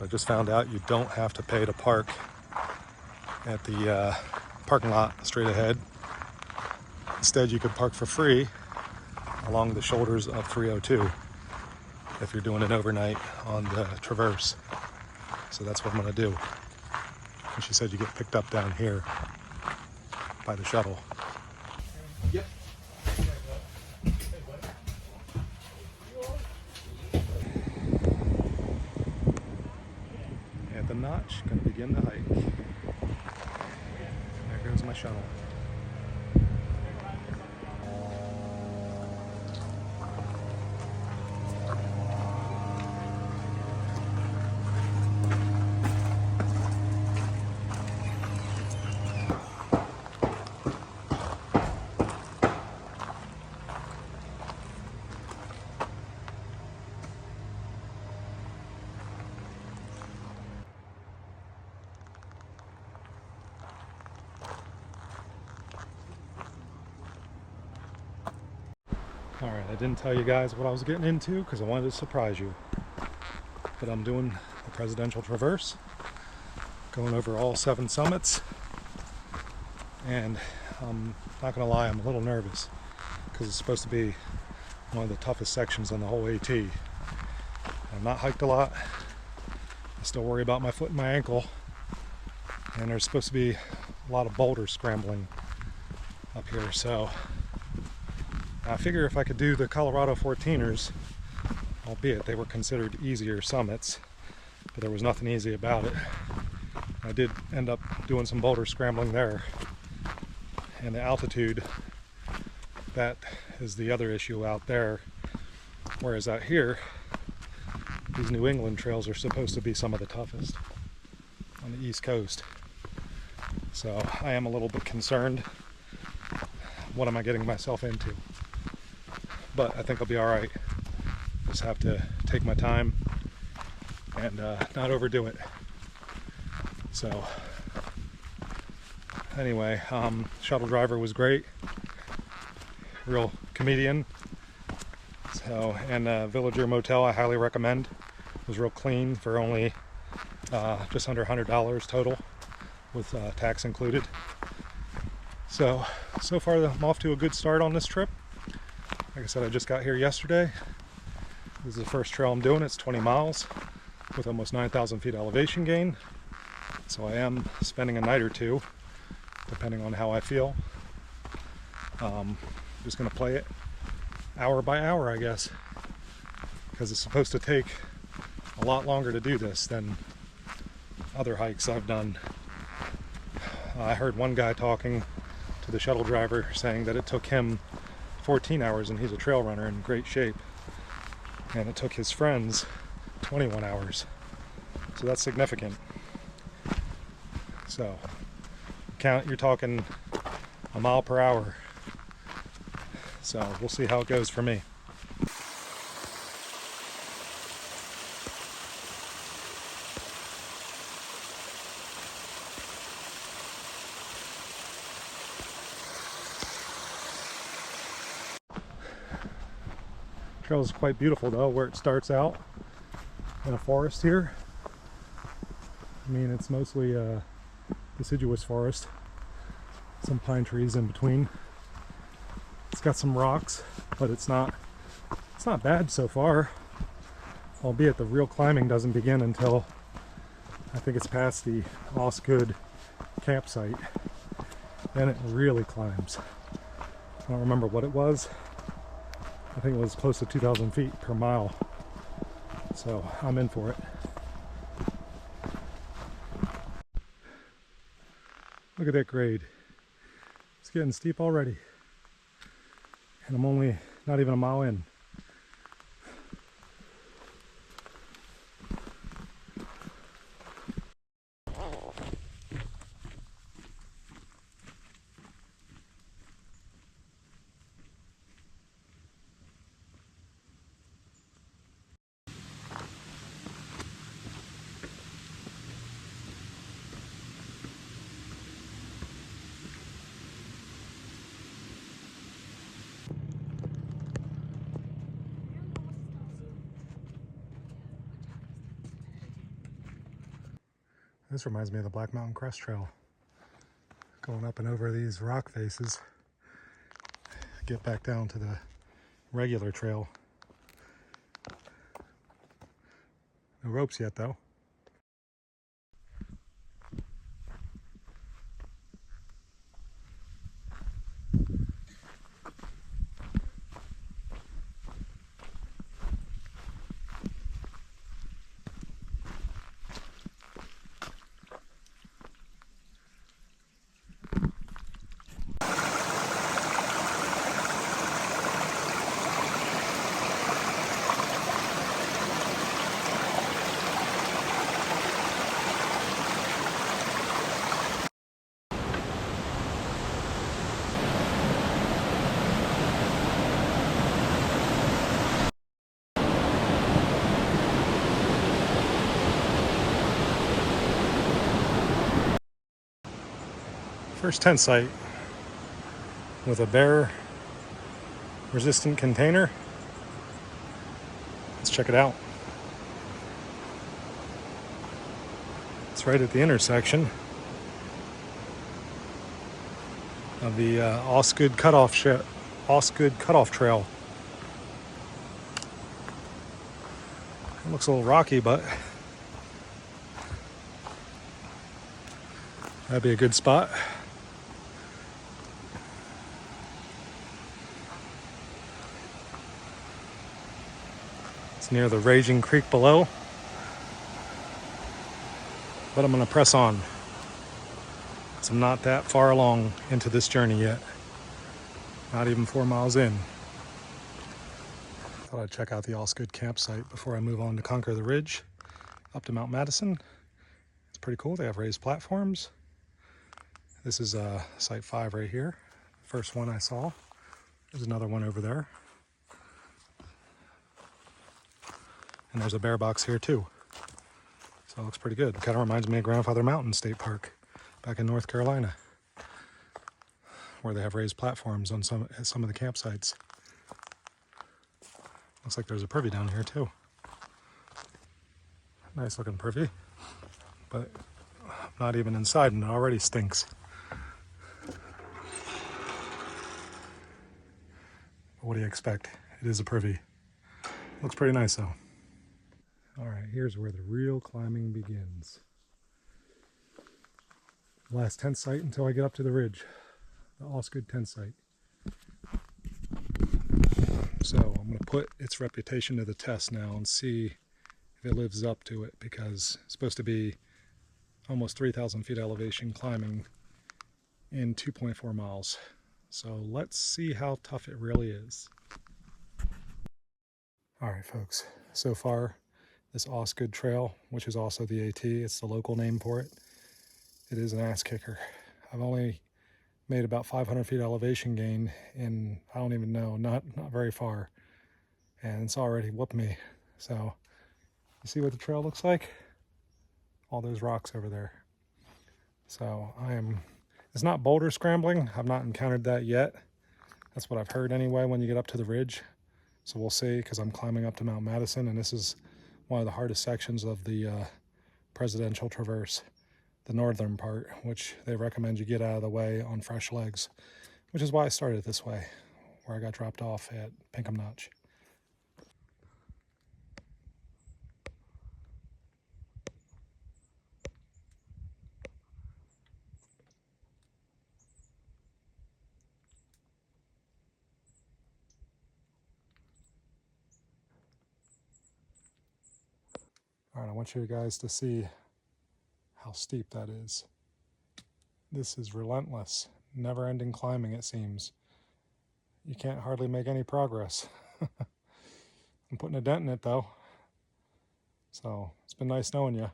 just found out you don't have to pay to park at the parking lot straight ahead. Instead, you could park for free along the shoulders of 302 if you're doing an overnight on the Traverse. So that's what I'm going to do. And she said you get picked up down here by the shuttle. Yep. At the Notch, going to begin the hike. There goes my shuttle. Alright, I didn't tell you guys what I was getting into because I wanted to surprise you. But I'm doing the Presidential Traverse, going over all 7 summits. And I'm not going to lie, I'm a little nervous because it's supposed to be one of the toughest sections on the whole AT. I've not hiked a lot. I still worry about my foot and my ankle. And there's supposed to be a lot of boulder scrambling up here, so I figure if I could do the Colorado 14ers, albeit they were considered easier summits, but there was nothing easy about it. I did end up doing some boulder scrambling there. And the altitude, that is the other issue out there. Whereas out here, these New England trails are supposed to be some of the toughest on the East Coast. So I am a little bit concerned. What am I getting myself into? But I think I'll be alright. Just have to take my time and not overdo it. So anyway, shuttle driver was great. Real comedian. So, and Villager Motel I highly recommend. It was real clean for only just under $100 total with tax included. So far I'm off to a good start on this trip. Like I said, I just got here yesterday. This is the first trail I'm doing. It's 20 miles with almost 9,000 feet elevation gain. So I am spending a night or two, depending on how I feel. Just going to play it hour by hour, I guess, because it's supposed to take a lot longer to do this than other hikes I've done. I heard one guy talking to the shuttle driver saying that it took him 14 hours, and he's a trail runner in great shape, and it took his friends 21 hours, so that's significant. So you're talking a mile per hour, so we'll see how it goes for me. Trail is quite beautiful though, where it starts out in a forest here. I mean, it's mostly deciduous forest, some pine trees in between. It's got some rocks, but it's not bad so far, albeit the real climbing doesn't begin until I think it's past the Osgood campsite. Then it really climbs. I don't remember what it was. I think it was close to 2,000 feet per mile. So I'm in for it. Look at that grade. It's getting steep already. And I'm only not even a mile in. This reminds me of the Black Mountain Crest Trail. Going up and over these rock faces. Get back down to the regular trail. No ropes yet though. First tent site with a bear resistant container. Let's check it out. It's right at the intersection of the Osgood Cutoff Trail. It looks a little rocky, but that'd be a good spot. It's near the raging creek below, but I'm going to press on. So I'm not that far along into this journey yet. Not even 4 miles in. Thought I'd check out the Osgood campsite before I move on to conquer the ridge up to Mount Madison. It's pretty cool. They have raised platforms. This is site 5 right here. First one I saw. There's another one over there. And there's a bear box here too. So it looks pretty good. Kind of reminds me of Grandfather Mountain State Park back in North Carolina, where they have raised platforms on at some of the campsites. Looks like there's a privy down here too. Nice looking privy, but not even inside and it already stinks. What do you expect? It is a privy. Looks pretty nice though. All right, here's where the real climbing begins. Last tent site until I get up to the ridge, the Osgood tent site. So I'm going to put its reputation to the test now and see if it lives up to it, because it's supposed to be almost 3,000 feet elevation climbing in 2.4 miles. So let's see how tough it really is. All right, folks, so far this Osgood Trail, which is also the AT, it's the local name for it, it is an ass kicker. I've only made about 500 feet elevation gain in, I don't even know, not very far. And it's already whooped me. So, you see what the trail looks like? All those rocks over there. So it's not boulder scrambling. I've not encountered that yet. That's what I've heard anyway when you get up to the ridge. So we'll see, because I'm climbing up to Mount Madison, and this is one of the hardest sections of the Presidential Traverse, the northern part, which they recommend you get out of the way on fresh legs, which is why I started this way, where I got dropped off at Pinkham Notch. All right, I want you guys to see how steep that is. This is relentless, never-ending climbing, it seems. You can't hardly make any progress. I'm putting a dent in it, though. So, it's been nice knowing you.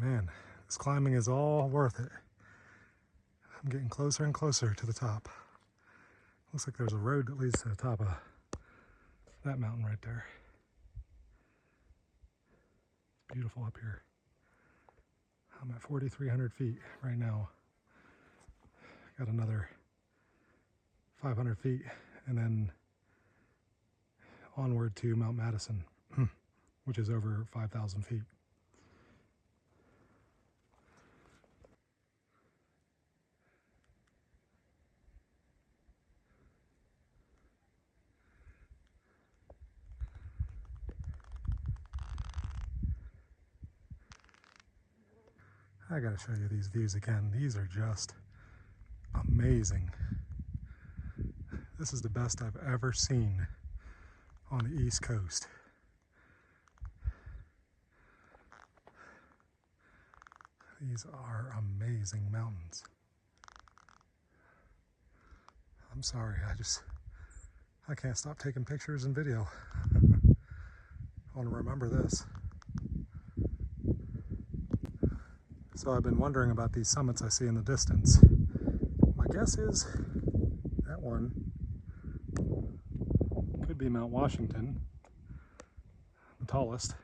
Man, this climbing is all worth it. I'm getting closer and closer to the top. Looks like there's a road that leads to the top of That mountain right there. It's beautiful up here. I'm at 4,300 feet right now. Got another 500 feet and then onward to Mount Madison, which is over 5,000 feet. I gotta show you these views again. These are just amazing. This is the best I've ever seen on the East Coast. These are amazing mountains. I'm sorry, I can't stop taking pictures and video. I want to remember this. So I've been wondering about these summits I see in the distance. My guess is that one could be Mount Washington, the tallest,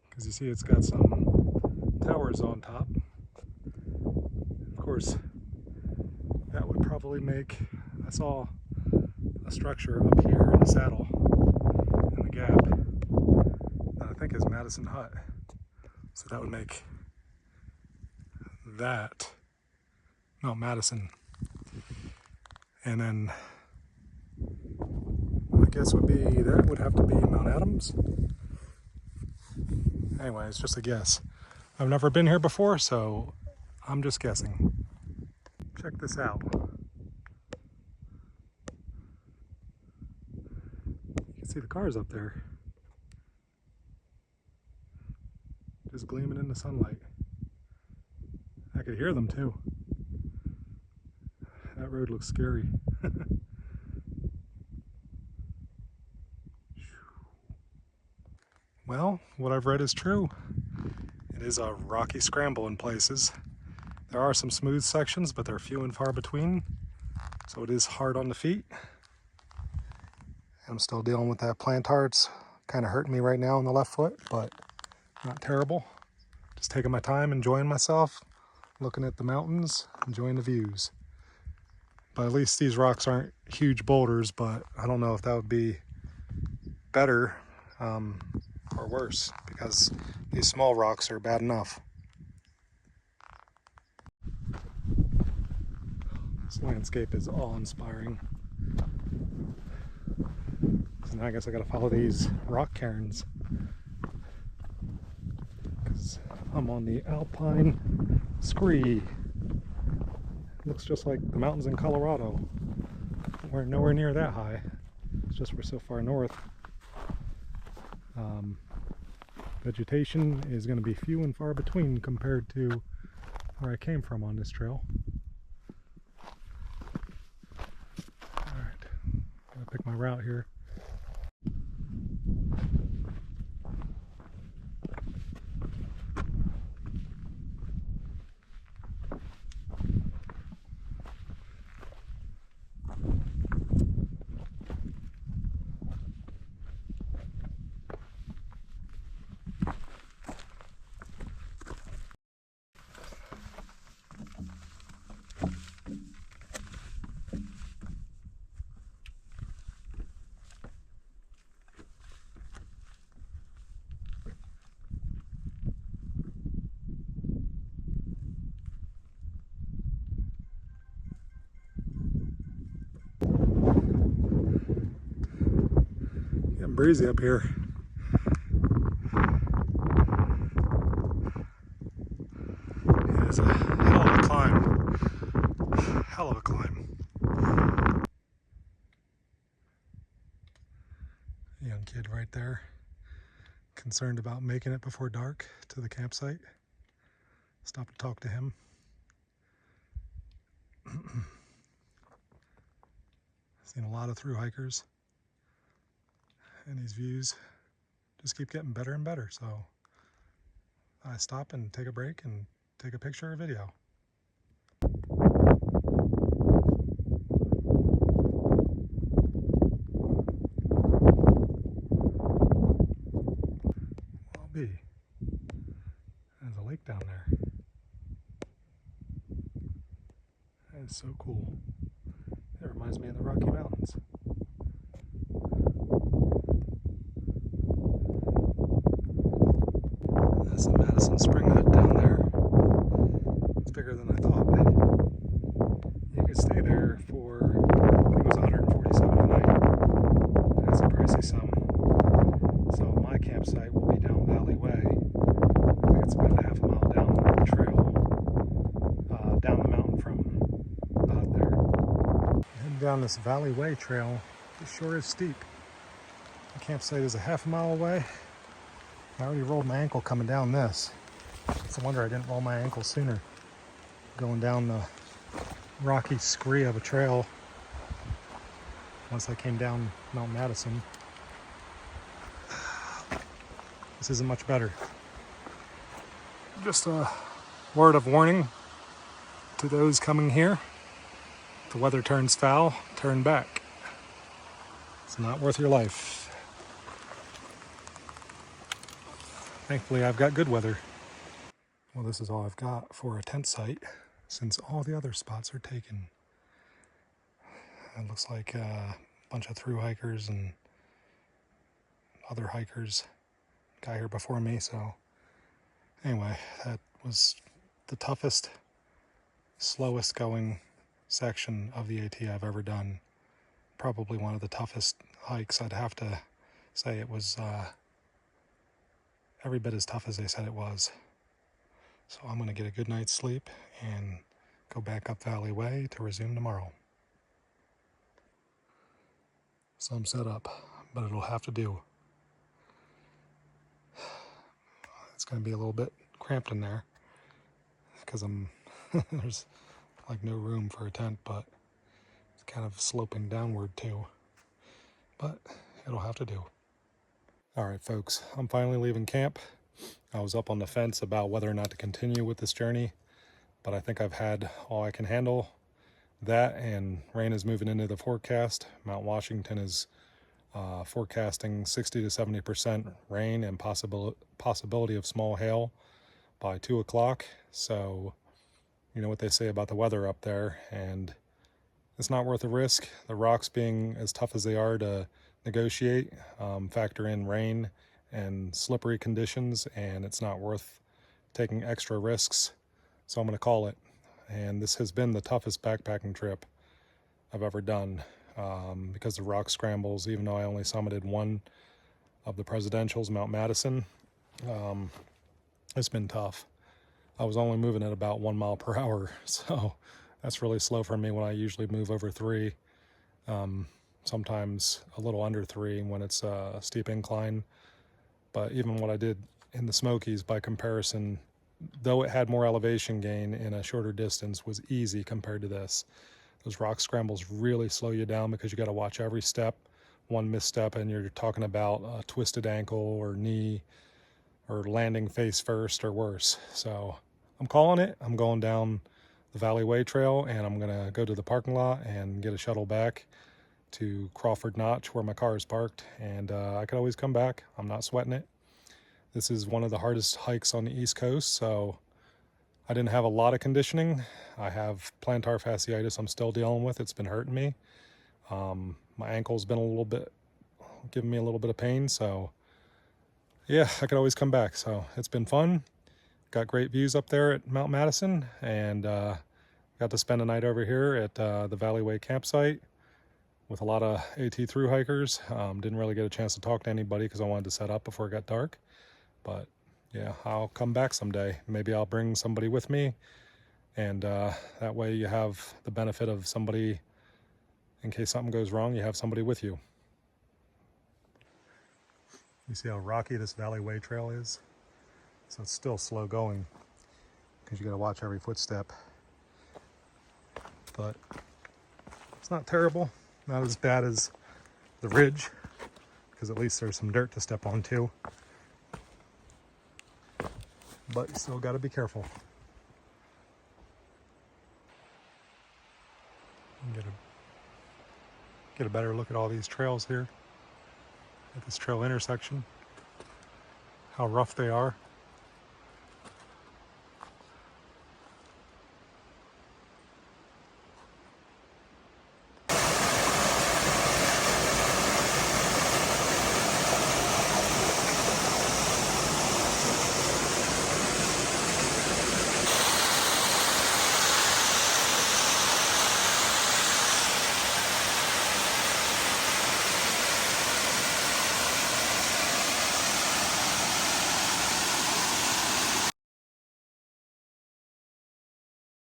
because you see it's got some towers on top. Of course, that would probably make, I saw a structure up here in the saddle in the gap that I think is Madison Hut. So that would make that Mount Madison. And then my guess would be that would have to be Mount Adams. Anyway, it's just a guess. I've never been here before, so I'm just guessing. Check this out. You can see the cars up there, just gleaming in the sunlight. I could hear them too. That road looks scary. Well, what I've read is true. It is a rocky scramble in places. There are some smooth sections, but they're few and far between. So it is hard on the feet. I'm still dealing with that plantar. It's kind of hurting me right now on the left foot, but not terrible. Just taking my time, enjoying myself, looking at the mountains, enjoying the views. But at least these rocks aren't huge boulders, but I don't know if that would be better or worse, because these small rocks are bad enough. This landscape is awe-inspiring. So now I guess I gotta follow these rock cairns, because I'm on the Alpine Scree. Looks just like the mountains in Colorado. We're nowhere near that high. It's just we're so far north. Vegetation is going to be few and far between compared to where I came from on this trail. Alright, I'm going to pick my route here. Getting breezy up here. It is a hell of a climb. Hell of a climb. Young kid right there, concerned about making it before dark to the campsite. Stop to talk to him. Seen a lot of thru hikers, and these views just keep getting better and better, so I stop and take a break and take a picture or video. lake down there. That is so cool. It reminds me of the Rocky Mountains. That's the Madison Spring Hut down there. It's bigger than I thought. You could stay there for, I think it was $147 a night. That's a pricey sum. So my campsite will be down Valley Way. I think it's about a half a mile down the trail, down the mountain from the hut there. Heading down this Valley Way trail, it sure is steep. The campsite is a half a mile away. I already rolled my ankle coming down this. It's a wonder I didn't roll my ankle sooner. Going down the rocky scree of a trail once I came down Mount Madison. This isn't much better. Just a word of warning to those coming here. If the weather turns foul, turn back. It's not worth your life. Thankfully, I've got good weather. Well, this is all I've got for a tent site since all the other spots are taken. It looks like a bunch of thru hikers and other hikers got here before me, so anyway, that was the toughest, slowest going section of the AT I've ever done. Probably one of the toughest hikes. I'd have to say it was every bit as tough as they said it was. So I'm going to get a good night's sleep and go back up Valley Way to resume tomorrow. So I'm set up, but it'll have to do. It's going to be a little bit cramped in there because there's like no room for a tent, but it's kind of sloping downward too. But it'll have to do. All right, folks, I'm finally leaving camp. I was up on the fence about whether or not to continue with this journey, but I think I've had all I can handle. That and rain is moving into the forecast. Mount Washington is forecasting 60 to 70% rain and possibility of small hail by 2 o'clock. So you know what they say about the weather up there, and it's not worth the risk. The rocks being as tough as they are to negotiate, factor in rain and slippery conditions, and it's not worth taking extra risks. So I'm going to call it. And this has been the toughest backpacking trip I've ever done because the rock scrambles, even though I only summited one of the presidentials, Mount Madison, it's been tough. I was only moving at about 1 mile per hour, so that's really slow for me when I usually move over 3. Sometimes a little under 3 when it's a steep incline. But even what I did in the Smokies, by comparison, though it had more elevation gain in a shorter distance, was easy compared to this. Those rock scrambles really slow you down because you got to watch every step. One misstep and you're talking about a twisted ankle or knee or landing face first or worse. So I'm calling it. I'm going down the Valley Way Trail, and I'm going to go to the parking lot and get a shuttle back to Crawford Notch where my car is parked, and I could always come back. I'm not sweating it. This is one of the hardest hikes on the East Coast, so I didn't have a lot of conditioning. I have plantar fasciitis I'm still dealing with. It's been hurting me. My ankle's been giving me a little bit of pain, so yeah, I could always come back. So it's been fun. Got great views up there at Mount Madison, and got to spend a night over here at the Valley Way campsite with a lot of AT thru hikers. Didn't really get a chance to talk to anybody because I wanted to set up before it got dark. But yeah, I'll come back someday. Maybe I'll bring somebody with me, and that way you have the benefit of somebody, in case something goes wrong, you have somebody with you. You see how rocky this Valley Way Trail is? So it's still slow going because you got to watch every footstep. But it's not terrible. Not as bad as the ridge, because at least there's some dirt to step on too. But you still got to be careful. Get a better look at all these trails here at this trail intersection. How rough they are.